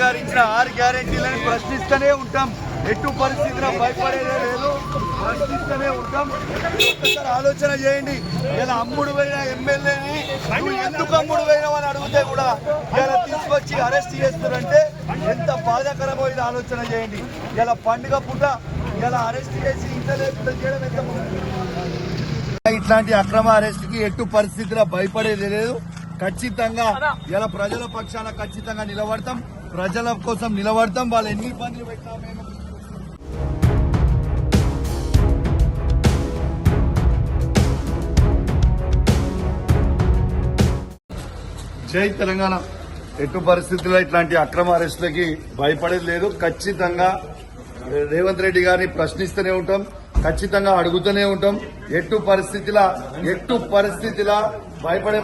గారు ఇచ్చిన 6 గ్యారెంటీలను ప్రశ్నిస్తూనే ఉంటాం. ఎటు పరిస్థితిలో భయపడేదే లేదు, ప్రశ్నిస్తూనే ఉంటాం. ఒక్కసారి ఆలోచన చేయండి. ఇలా అమ్ముడు పోయిన ఎమ్మెల్యేని నువ్వు ఎందుకు అమ్ముడు పోయినావు అని అడిగితే కూడా ఇలా తీసుకొచ్చి అరెస్ట్ చేస్తారంటే ఎంత బాధాకరమైన ఆలోచన చేయండి. ఇలా పండుగ పూట ఇలా అరెస్ట్ చేసి ఇంత లేకుండా చేయడం ఎంత. ఇట్లాంటి అక్రమ అరెస్ట్ కి ఎటు పరిస్థితిలో భయపడేది లేదు. ఖచ్చితంగా ఇలా ప్రజల పక్షాన ఖచ్చితంగా నిలబడతాం, ప్రజల కోసం నిలబడతాం. వాళ్ళు ఎన్ని ఇబ్బందులు పెట్టినా మేము. జై తెలంగాణ. ఎటు పరిస్థితుల్లో ఇట్లాంటి అక్రమ అరెస్టులకి భయపడేది లేదు. ఖచ్చితంగా రేవంత్ రెడ్డి గారిని ప్రశ్నిస్తూనే ఉంటాం, ఖచ్చితంగా అడుగుతూనే ఉంటాం. ఎటు పరిస్థితిలా భయపడే